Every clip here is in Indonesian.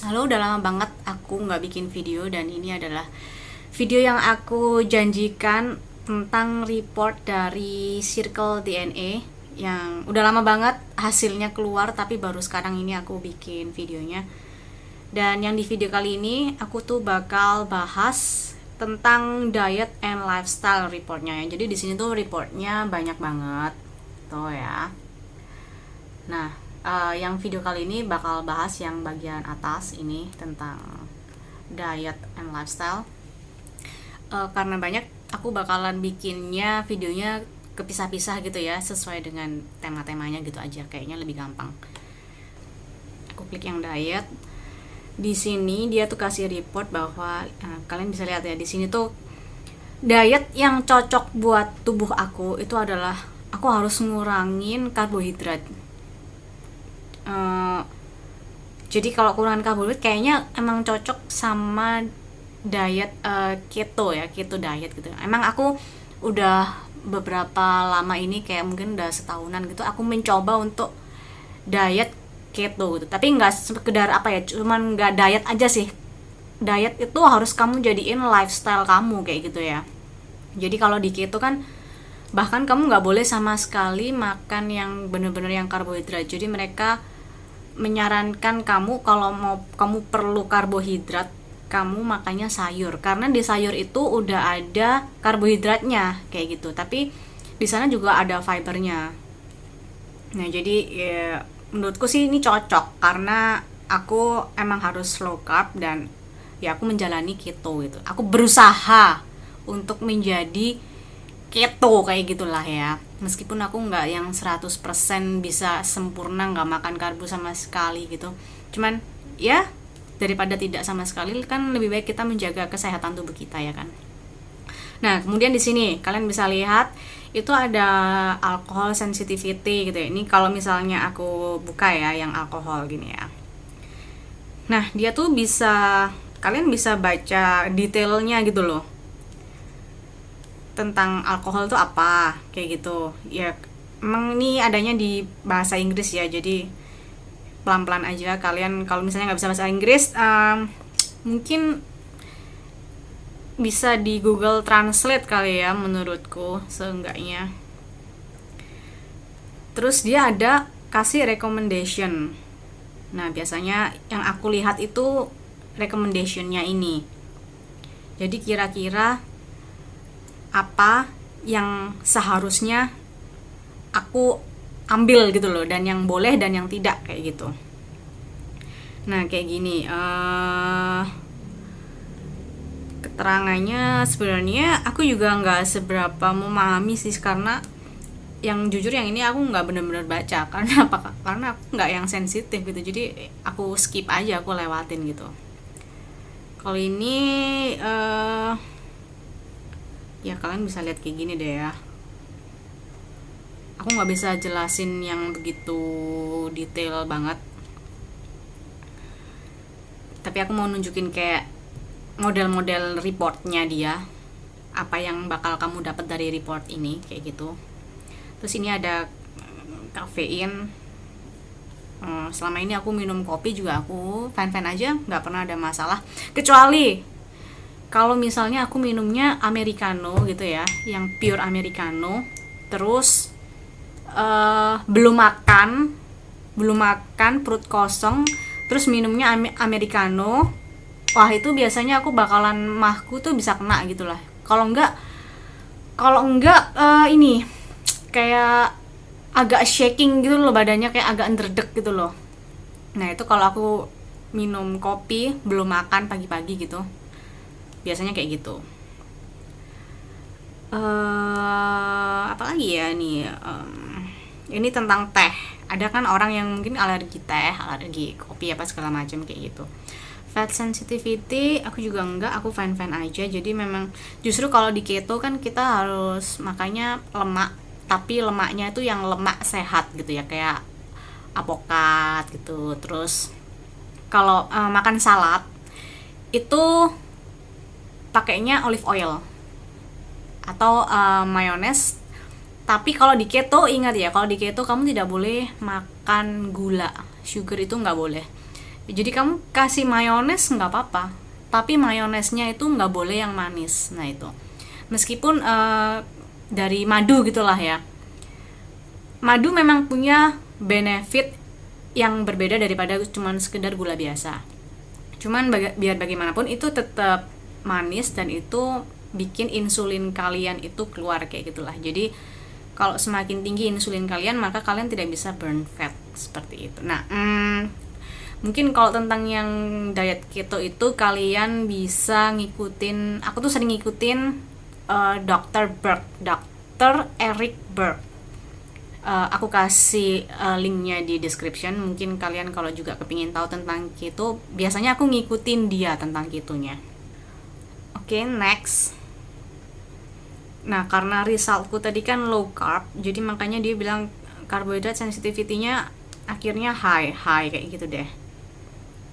Halo, udah lama banget aku nggak bikin video dan ini adalah video yang aku janjikan tentang report dari Circle DNA yang udah lama banget hasilnya keluar tapi baru sekarang ini aku bikin videonya. Dan yang di video kali ini aku tuh bakal bahas tentang diet and lifestyle reportnya ya. Jadi di sini tuh reportnya banyak banget tuh ya. Nah, yang video kali ini bakal bahas yang bagian atas ini tentang diet and lifestyle. Karena banyak, aku bakalan bikinnya videonya kepisah-pisah gitu ya, sesuai dengan tema-temanya gitu aja. Kayaknya lebih gampang. Aku klik yang diet. Di sini dia tuh kasih report bahwa kalian bisa lihat ya, di sini tuh diet yang cocok buat tubuh aku itu adalah aku harus ngurangin karbohidrat. Uh, jadi kalau kurangan karbohidrat kayaknya emang cocok sama diet keto ya, keto diet gitu. Emang aku udah beberapa lama ini, kayak mungkin udah setahunan gitu, aku mencoba untuk diet keto gitu. Tapi nggak sekedar apa ya, cuman nggak diet aja sih. Diet itu harus kamu jadiin lifestyle kamu kayak gitu ya. Jadi kalau di keto kan bahkan kamu nggak boleh sama sekali makan yang bener-bener yang karbohidrat. Jadi mereka menyarankan kamu kalau mau kamu perlu karbohidrat, kamu makannya sayur, karena di sayur itu udah ada karbohidratnya kayak gitu. Tapi di sana juga ada fibernya. Nah jadi ya, menurutku sih ini cocok karena aku emang harus low carb dan ya aku menjalani keto gitu. Aku berusaha untuk menjadi keto kayak gitulah ya, meskipun aku nggak yang 100% bisa sempurna nggak makan karbo sama sekali gitu, cuman ya daripada tidak sama sekali kan lebih baik kita menjaga kesehatan tubuh kita ya kan. Nah kemudian di sini kalian bisa lihat itu ada alcohol sensitivity gitu ya. Ini kalau misalnya aku buka ya yang alkohol gini ya, nah dia tuh bisa, kalian bisa baca detailnya gitu loh tentang alkohol itu apa kayak gitu ya. Emang ini adanya di bahasa Inggris ya, jadi pelan-pelan aja. Kalian kalau misalnya nggak bisa bahasa Inggris, mungkin bisa di Google Translate kali ya, menurutku seenggaknya. Terus dia ada kasih recommendation. Nah biasanya yang aku lihat itu recommendationnya ini, jadi kira-kira apa yang seharusnya aku ambil gitu loh, dan yang boleh dan yang tidak kayak gitu. Nah kayak gini, keterangannya sebenarnya aku juga nggak seberapa memahami sih, karena yang jujur yang ini aku nggak benar-benar baca. Karena apa? Karena aku nggak yang sensitif gitu, jadi aku skip aja, aku lewatin gitu. Kalau ini ya kalian bisa lihat kayak gini deh ya. Aku nggak bisa jelasin yang begitu detail banget, tapi aku mau nunjukin kayak model-model reportnya dia, apa yang bakal kamu dapat dari report ini kayak gitu. Terus ini ada kafein. Selama ini aku minum kopi juga aku fine-fine aja, nggak pernah ada masalah, kecuali kalau misalnya aku minumnya americano gitu ya, yang pure americano, terus belum makan perut kosong, terus minumnya americano, wah itu biasanya aku bakalan mahku tuh bisa kena gitulah. Kalau enggak ini kayak agak shaking gitu loh badannya, kayak agak ndredeg gitu loh. Nah itu kalau aku minum kopi belum makan pagi-pagi gitu, biasanya kayak gitu. Apalagi ya nih, ini tentang teh. Ada kan orang yang mungkin alergi teh, alergi kopi apa segala macam kayak gitu. Fat sensitivity aku juga enggak, aku fine-fine aja. Jadi memang justru kalau di keto kan kita harus makannya lemak, tapi lemaknya itu yang lemak sehat gitu ya, kayak apokat gitu. Terus kalau makan salad itu pakainya olive oil atau mayones. Tapi kalau di keto ingat ya, kalau di keto kamu tidak boleh makan gula, sugar itu nggak boleh. Jadi kamu kasih mayones nggak apa-apa, tapi mayonesnya itu nggak boleh yang manis. Nah itu, meskipun dari madu gitulah ya, madu memang punya benefit yang berbeda daripada cuman sekedar gula biasa. Cuman biar bagaimanapun itu tetap manis, dan itu bikin insulin kalian itu keluar kayak gitulah. Jadi kalau semakin tinggi insulin kalian, maka kalian tidak bisa burn fat seperti itu. Nah, mungkin kalau tentang yang diet keto itu kalian bisa ngikutin, aku tuh sering ngikutin Dr. Berg, Dr. Eric Berg. Aku kasih linknya di description. Mungkin kalian kalau juga kepingin tahu tentang keto, biasanya aku ngikutin dia tentang ketonya. Oke, next. Nah, karena resultku tadi kan low carb, jadi makanya dia bilang karbohidrat sensitivity-nya akhirnya high kayak gitu deh.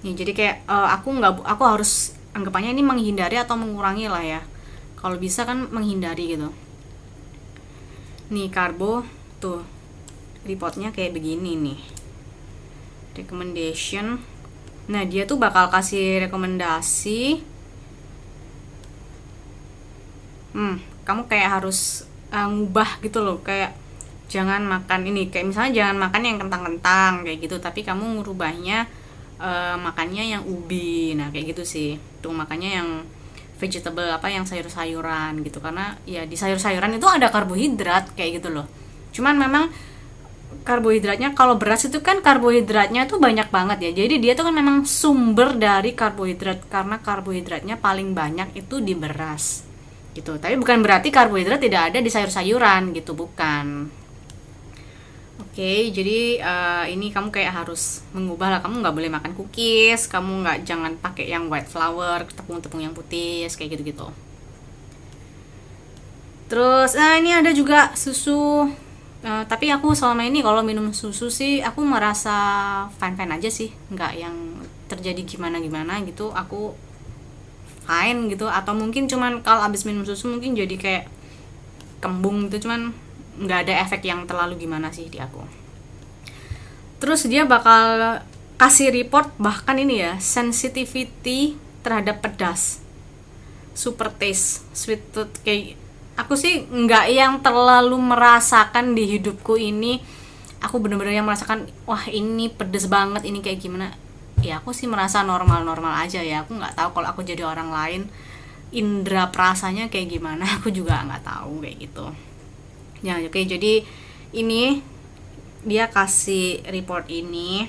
Ya, jadi kayak aku harus anggapannya ini menghindari atau mengurangi lah ya. Kalau bisa kan menghindari gitu. Nih karbo tuh reportnya kayak begini nih. Recommendation. Nah, dia tuh bakal kasih rekomendasi. Kamu kayak harus ngubah gitu loh, kayak jangan makan ini, kayak misalnya jangan makan yang kentang-kentang kayak gitu, tapi kamu ngubahnya makannya yang ubi. Nah kayak gitu sih tuh, makanya yang vegetable, apa yang sayur-sayuran gitu, karena ya di sayur-sayuran itu ada karbohidrat kayak gitu loh. Cuman memang karbohidratnya, kalau beras itu kan karbohidratnya tuh banyak banget ya, jadi dia tuh kan memang sumber dari karbohidrat, karena karbohidratnya paling banyak itu di beras gitu. Tapi bukan berarti karbohidrat tidak ada di sayur-sayuran gitu, bukan. Oke, jadi ini kamu kayak harus mengubah lah. Kamu nggak boleh makan cookies, kamu jangan pakai yang white flour, tepung-tepung yang putih, kayak gitu-gitu. Terus, ini ada juga susu. Tapi aku selama ini kalau minum susu sih, aku merasa fine-fine aja sih, nggak yang terjadi gimana-gimana gitu. Aku fine gitu. Atau mungkin cuman kalau abis minum susu mungkin jadi kayak kembung gitu, cuman nggak ada efek yang terlalu gimana sih di aku. Terus dia bakal kasih report bahkan ini ya, sensitivity terhadap pedas, super taste, sweet tooth. Kayak aku sih nggak yang terlalu merasakan di hidupku ini. Aku bener-bener yang merasakan wah ini pedes banget, ini kayak gimana. Ya aku sih merasa normal-normal aja ya. Aku nggak tahu kalau aku jadi orang lain indera perasanya kayak gimana, aku juga nggak tahu kayak gitu ya. Oke, jadi ini dia kasih report ini.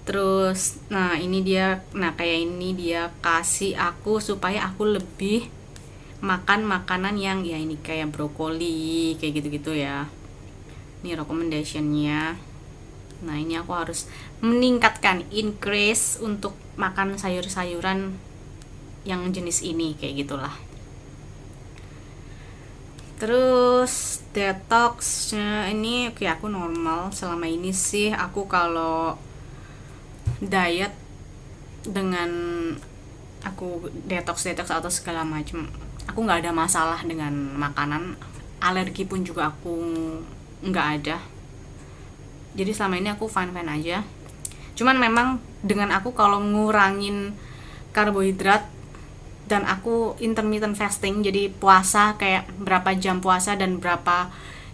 Terus ini dia, kayak ini dia kasih aku supaya aku lebih makan makanan yang ya ini kayak brokoli kayak gitu-gitu ya. Ini recommendationnya. Nah ini aku harus meningkatkan, increase untuk makan sayur-sayuran yang jenis ini kayak gitulah. Terus detoxnya ini oke, aku normal selama ini sih. Aku kalau diet dengan aku detox atau segala macam, aku nggak ada masalah dengan makanan. Alergi pun juga aku nggak ada. Jadi selama ini aku fine aja. Cuman memang dengan aku kalau ngurangin karbohidrat dan aku intermittent fasting, jadi puasa kayak berapa jam puasa dan berapa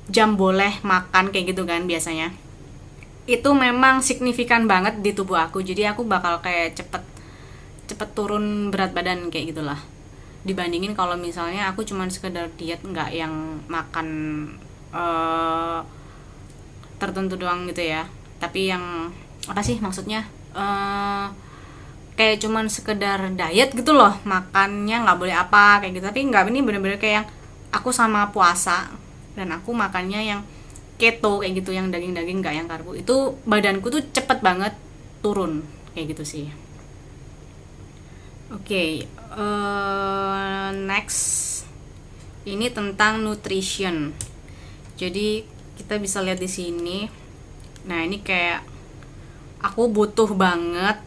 jam boleh makan kayak gitu kan biasanya, itu memang signifikan banget di tubuh aku. Jadi aku bakal kayak cepet turun berat badan kayak gitulah, dibandingin kalau misalnya aku cuman sekedar diet nggak yang makan tertentu doang gitu ya. Tapi yang apa sih maksudnya, kayak cuman sekedar diet gitu loh, makannya nggak boleh apa kayak gitu. Tapi nggak, ini bener-bener kayak yang aku sama puasa dan aku makannya yang keto kayak gitu, yang daging-daging nggak yang karbo. Itu badanku tuh cepet banget turun kayak gitu sih. Oke, next ini tentang nutrition. Jadi kita bisa lihat di sini. Nah ini kayak aku butuh banget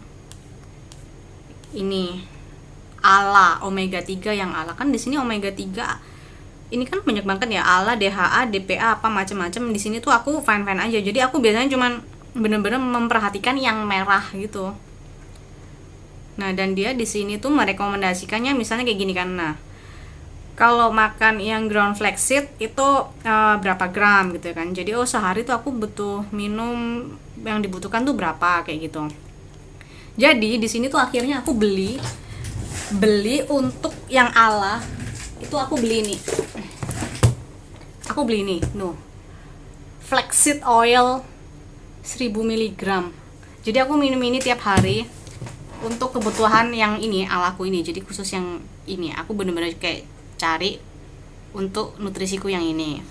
ini ALA, omega 3 yang ALA. Kan di sini omega 3 ini kan banyak banget ya, ALA, DHA, DPA, apa macam-macam. Di sini tuh aku fine aja. Jadi aku biasanya cuman bener-bener memperhatikan yang merah gitu. Nah, dan dia di sini tuh merekomendasikannya misalnya kayak gini kan. Nah, kalau makan yang ground flaxseed itu berapa gram gitu kan. Jadi sehari tuh aku butuh minum yang dibutuhkan tuh berapa kayak gitu. Jadi di sini tuh akhirnya aku beli untuk yang ala itu aku beli nih. Aku beli nih, flaxseed oil 1000 mg. Jadi aku minum ini tiap hari untuk kebutuhan yang ini alaku ini. Jadi khusus yang ini aku bener-bener kayak cari untuk nutrisiku yang ini.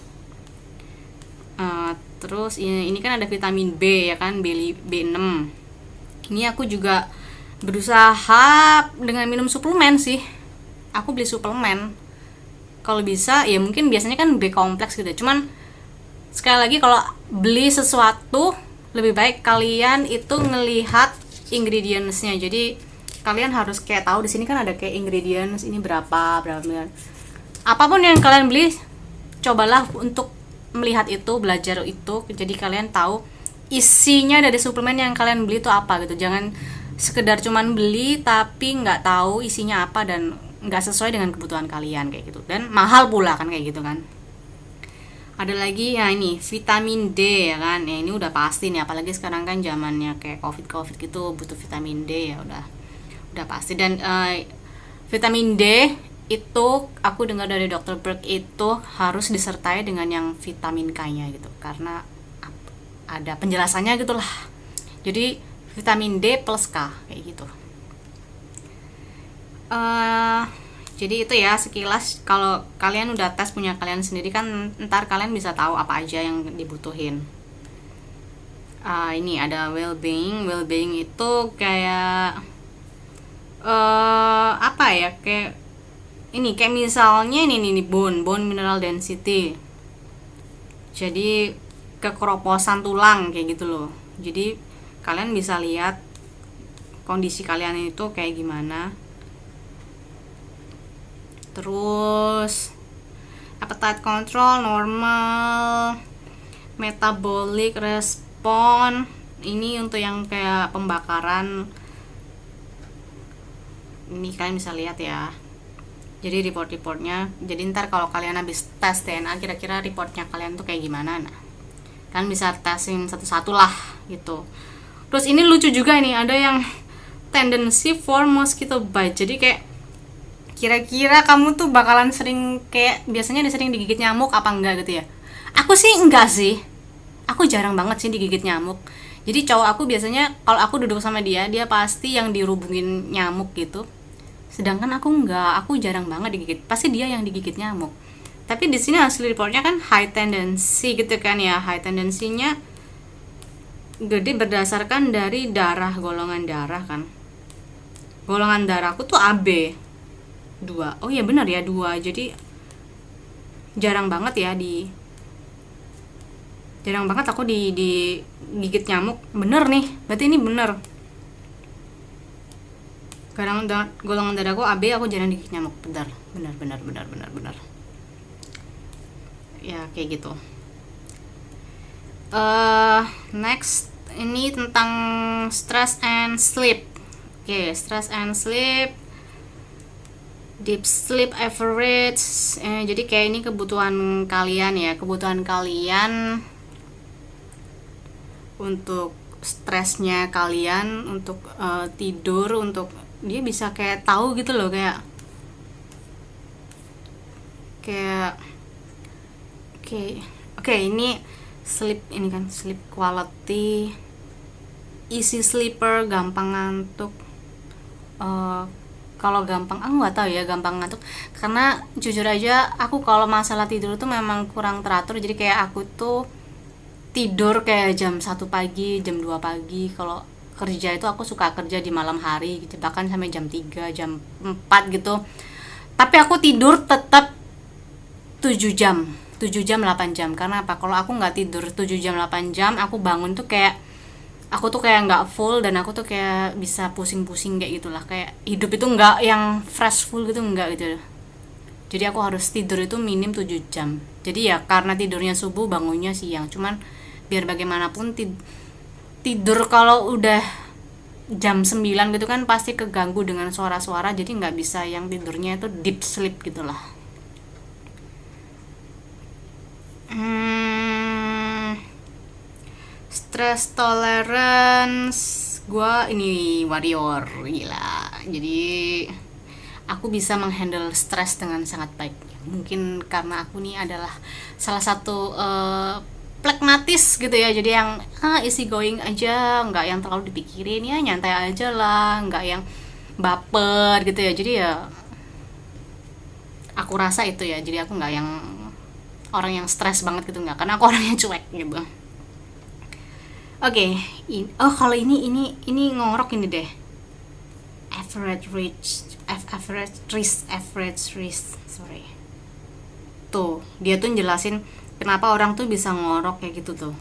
Terus ini kan ada vitamin B ya kan, B6. Ini aku juga berusaha dengan minum suplemen sih. Aku beli suplemen. Kalau bisa ya mungkin biasanya kan B kompleks gitu. Cuman sekali lagi kalau beli sesuatu lebih baik kalian itu ngelihat ingredientsnya. Jadi kalian harus kayak tahu di sini kan ada kayak ingredients ini berapa. Apapun yang kalian beli, cobalah untuk melihat itu, belajar itu. Jadi kalian tahu isinya dari suplemen yang kalian beli itu apa gitu. Jangan sekedar cuman beli tapi nggak tahu isinya apa dan nggak sesuai dengan kebutuhan kalian kayak gitu. Dan mahal pula kan kayak gitu kan. Ada lagi ya ini vitamin D ya kan. Ya ini udah pasti nih, apalagi sekarang kan zamannya kayak covid gitu, butuh vitamin D ya udah pasti. Dan vitamin D itu aku dengar dari Dr. Berg itu harus disertai dengan yang vitamin K-nya gitu, karena ada penjelasannya gitulah. Jadi vitamin D plus K kayak gitu. Jadi itu ya sekilas. Kalau kalian udah tes punya kalian sendiri kan ntar kalian bisa tahu apa aja yang dibutuhin. Ini ada well-being itu kayak apa ya, kayak misalnya ini bone mineral density. Jadi kekeroposan tulang kayak gitu loh. Jadi kalian bisa lihat kondisi kalian itu kayak gimana. Terus appetite control normal, metabolic respon ini untuk yang kayak pembakaran. Ini kalian bisa lihat ya. Jadi report-reportnya. Jadi ntar kalau kalian habis tes DNA kira-kira reportnya kalian tuh kayak gimana. Nah, kalian bisa tesin satu-satu lah gitu. Terus ini lucu juga nih, ada yang tendency for mosquito bite. Jadi kayak kira-kira kamu tuh bakalan sering kayak biasanya sering digigit nyamuk apa enggak gitu ya. Aku sih enggak sih. Aku jarang banget sih digigit nyamuk. Jadi cowok aku biasanya kalau aku duduk sama dia pasti yang dirubungin nyamuk gitu. Sedangkan aku enggak, aku jarang banget digigit. Pasti dia yang digigit nyamuk. Tapi di sini hasil reportnya kan high tendency gitu kan ya. High tendency-nya gede berdasarkan dari golongan darah kan. Golongan darahku tuh AB 2. Oh iya benar ya 2. Jadi jarang banget aku digigit nyamuk. Bener nih, berarti ini bener. Golongan darahku AB, aku jarang digigit nyamuk. Benar. Ya kayak gitu. Next ini tentang stress and sleep. Oke, stress and sleep. Deep sleep average. Jadi kayak ini kebutuhan kalian ya, untuk stresnya kalian, untuk tidur, untuk dia bisa kayak tahu gitu loh, kayak oke, ini sleep, ini kan sleep quality, easy sleeper, gampang ngantuk. Kalau gampang, aku nggak tahu ya gampang ngantuk, karena jujur aja aku kalau masalah tidur tuh memang kurang teratur. Jadi kayak aku tuh tidur kayak jam 1 pagi, jam 2 pagi. Kalau kerja itu aku suka kerja di malam hari gitu, bahkan sampai jam 3, jam 4 gitu. Tapi aku tidur tetap 7 jam, 8 jam. Karena apa? Kalau aku nggak tidur 7 jam 8 jam, aku bangun tuh kayak aku tuh kayak nggak full, dan aku tuh kayak bisa pusing-pusing kayak gitulah, kayak hidup itu nggak yang fresh full gitu, nggak gitu. Jadi aku harus tidur itu minim 7 jam. Jadi ya karena tidurnya subuh, bangunnya siang. Cuman biar bagaimanapun tidur kalau udah jam 9 gitu kan pasti keganggu dengan suara-suara, jadi nggak bisa yang tidurnya itu deep sleep gitulah. hmm, Stress tolerance gua ini warrior gila, jadi aku bisa menghandle stres dengan sangat baik. Mungkin karena aku nih adalah salah satu pragmatis gitu ya, jadi yang easy going aja, nggak yang terlalu dipikirin, ya nyantai aja lah, nggak yang baper gitu ya. Jadi ya aku rasa itu ya, jadi aku nggak yang orang yang stres banget gitu, nggak, karena aku orang yang cuek gitu. Oke, oh kalau ini ngorok ini deh. Average risk, average risk, sorry. Tuh, dia tuh jelasin kenapa orang tuh bisa ngorok kayak gitu tuh.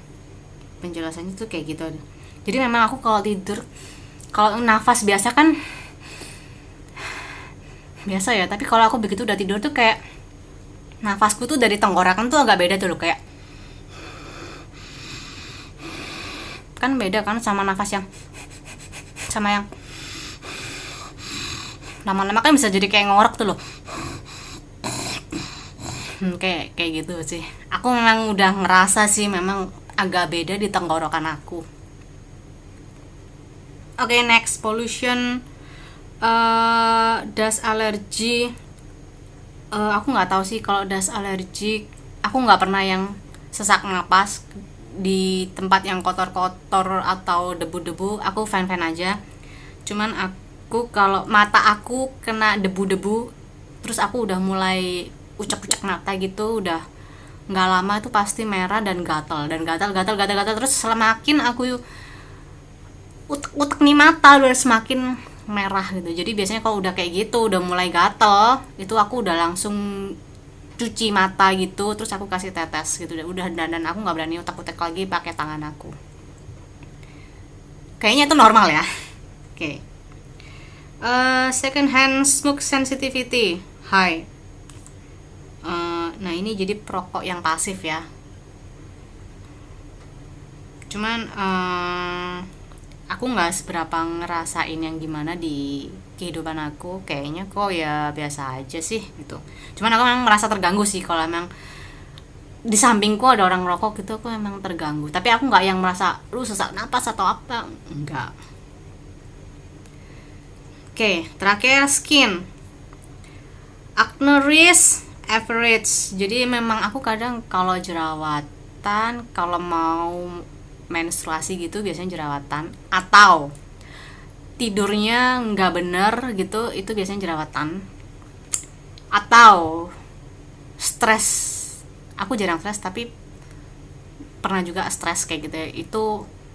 Penjelasannya tuh kayak gitu. Jadi memang aku kalau tidur, kalau nafas biasa kan biasa ya, tapi kalau aku begitu udah tidur tuh kayak nafasku tuh dari tenggorokan tuh agak beda tuh loh, kayak kan beda kan sama nafas yang sama yang lama-lama kan bisa jadi kayak ngorok tuh loh. Kayak gitu sih. Aku memang udah ngerasa sih memang agak beda di tenggorokan aku. Oke, next pollution, dust allergy. Aku nggak tahu sih kalau dust allergy. Aku nggak pernah yang sesak napas di tempat yang kotor-kotor atau debu-debu. Aku fan-fan aja. Cuman aku kalau mata aku kena debu-debu, terus aku udah mulai ucek-ucek mata gitu, udah nggak lama itu pasti merah dan gatal terus semakin aku utek nih mata udah semakin merah gitu. Jadi biasanya kalau udah kayak gitu udah mulai gatal itu aku udah langsung cuci mata gitu, terus aku kasih tetes gitu udah, dan aku nggak berani utek-utek lagi pakai tangan aku. Kayaknya itu normal ya. Oke. Second hand smoke sensitivity high. Nah ini jadi perokok yang pasif ya. Cuman aku nggak seberapa ngerasain yang gimana di kehidupan aku, kayaknya kok ya biasa aja sih gitu. Cuman aku memang merasa terganggu sih kalau emang di sampingku ada orang rokok gitu, aku emang terganggu. Tapi aku nggak yang merasa lu sesak napas atau apa, enggak. Oke, terakhir skin. Acne risk average. Jadi memang aku kadang kalau jerawatan, kalau mau menstruasi gitu biasanya jerawatan, atau tidurnya nggak bener gitu itu biasanya jerawatan, atau stres. Aku jarang stres tapi pernah juga stres kayak gitu ya. Itu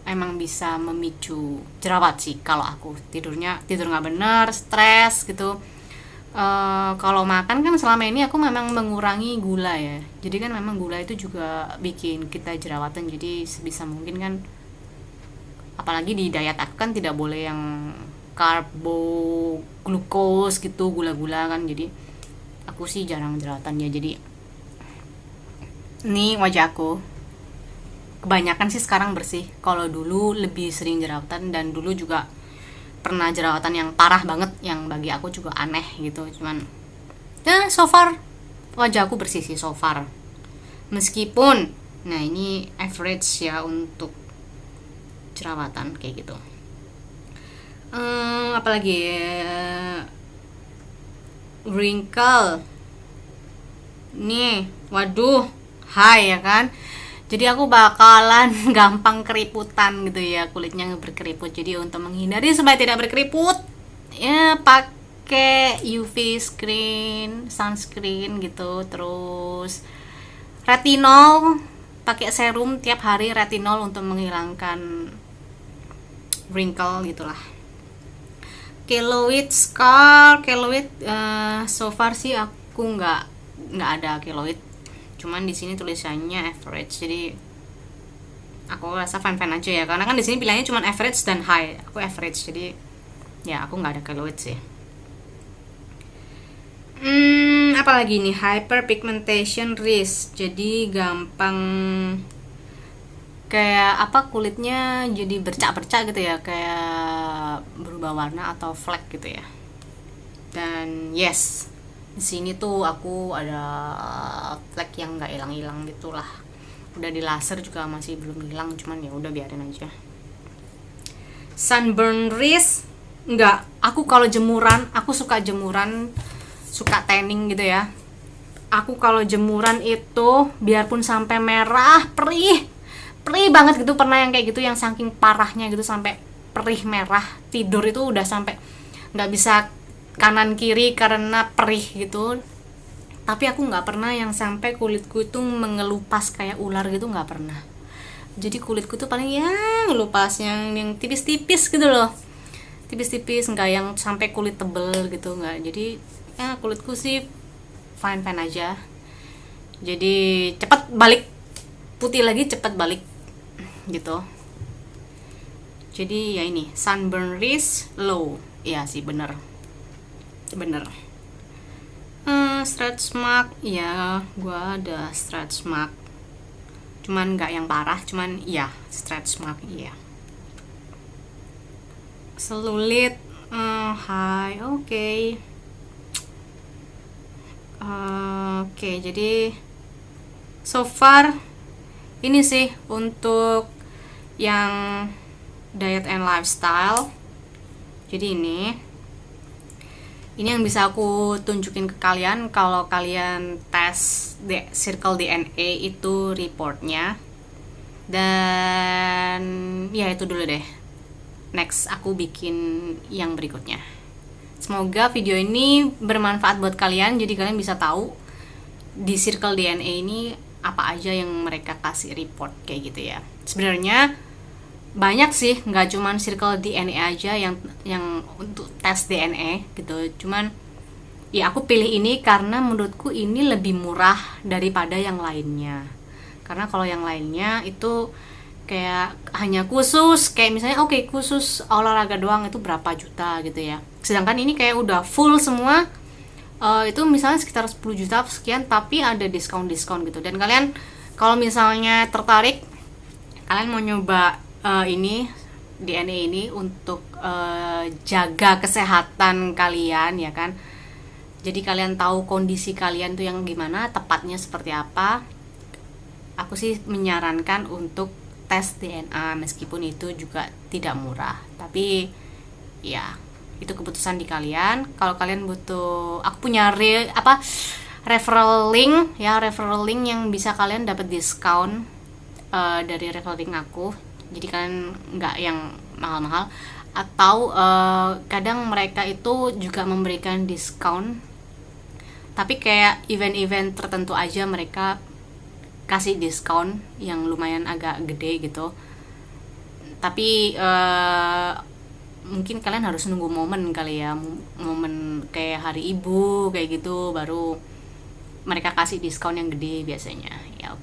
emang bisa memicu jerawat sih kalau aku tidur nggak bener, stres gitu. Kalau makan kan selama ini aku memang mengurangi gula ya, jadi kan memang gula itu juga bikin kita jerawatan. Jadi sebisa mungkin kan, apalagi di diet aku kan tidak boleh yang karbo, glukos gitu, gula-gula kan. Jadi aku sih jarang jerawatan ya. Jadi ini wajah aku kebanyakan sih sekarang bersih. Kalau dulu lebih sering jerawatan, dan dulu juga pernah jerawatan yang parah banget yang bagi aku juga aneh gitu. Cuman ya so far wajah aku bersih sih so far, meskipun nah ini average ya untuk jerawatan kayak gitu. Apalagi wrinkle nih, waduh, hai ya kan. Jadi aku bakalan gampang keriputan gitu ya, kulitnya berkeriput. Jadi untuk menghindari supaya tidak berkeriput, ya pakai UV screen, sunscreen gitu. Terus retinol, pakai serum tiap hari retinol untuk menghilangkan wrinkle gitulah. Keloid scar, keloid so far sih aku nggak ada keloid. Cuman di sini tulisannya average, jadi aku rasa fine aja ya, karena kan di sini pilihannya cuma average dan high. Aku average, jadi ya aku nggak ada keloid sih. Apalagi nih, hyperpigmentation risk, jadi gampang kayak apa, kulitnya jadi bercak-bercak gitu ya, kayak berubah warna atau flek gitu ya. Dan yes, di sini tuh aku ada flek yang nggak hilang-hilang gitulah. Udah di laser juga masih belum hilang, cuman ya udah biarin aja. Sunburn risk nggak, aku kalau jemuran, aku suka jemuran, suka tanning gitu ya. Aku kalau jemuran itu biarpun sampai merah, perih banget gitu, pernah yang kayak gitu, yang saking parahnya gitu sampai perih merah, tidur itu udah sampai nggak bisa kanan kiri karena perih gitu. Tapi aku nggak pernah yang sampai kulitku itu mengelupas kayak ular gitu, nggak pernah. Jadi kulitku tuh paling ya ngelupas yang tipis-tipis gitu loh, tipis-tipis, nggak yang sampai kulit tebel gitu, nggak. Jadi ya kulitku sih fine fine aja. Jadi cepet balik putih lagi, cepet balik gitu. Jadi ya ini sunburn risk low, ya sih bener. Stretch mark, ya gua ada stretch mark, cuman nggak yang parah, cuman ya stretch mark iya. Selulit, high, oke. Oke, jadi so far ini sih untuk yang diet and lifestyle. Jadi ini yang bisa aku tunjukin ke kalian kalau kalian tes Circle DNA itu reportnya. Dan ya itu dulu deh, next aku bikin yang berikutnya. Semoga video ini bermanfaat buat kalian, jadi kalian bisa tahu di Circle DNA ini apa aja yang mereka kasih report kayak gitu ya. Sebenarnya banyak sih, nggak cuman Circle DNA aja yang untuk tes DNA gitu. Cuman ya aku pilih ini karena menurutku ini lebih murah daripada yang lainnya. Karena kalau yang lainnya itu kayak hanya khusus, kayak misalnya oke, khusus olahraga doang itu berapa juta gitu ya. Sedangkan ini kayak udah full semua, itu misalnya sekitar 10 juta sekian, tapi ada diskon gitu. Dan kalian kalau misalnya tertarik, kalian mau nyoba ini DNA ini untuk jaga kesehatan kalian ya kan. Jadi kalian tahu kondisi kalian tuh yang gimana, tepatnya seperti apa. Aku sih menyarankan untuk tes DNA, meskipun itu juga tidak murah. Tapi ya itu keputusan di kalian. Kalau kalian butuh, aku punya referral link yang bisa kalian dapat diskon dari referral link aku. Jadi kalian nggak yang mahal-mahal, atau kadang mereka itu juga memberikan diskon, tapi kayak event-event tertentu aja mereka kasih diskon yang lumayan agak gede gitu. Tapi mungkin kalian harus nunggu momen kali ya, momen kayak hari ibu kayak gitu, baru mereka kasih diskon yang gede biasanya ya.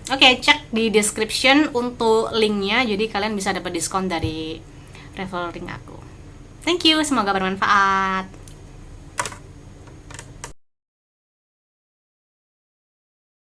Oke, cek di description untuk linknya, jadi kalian bisa dapat diskon dari referral link aku. Thank you, semoga bermanfaat.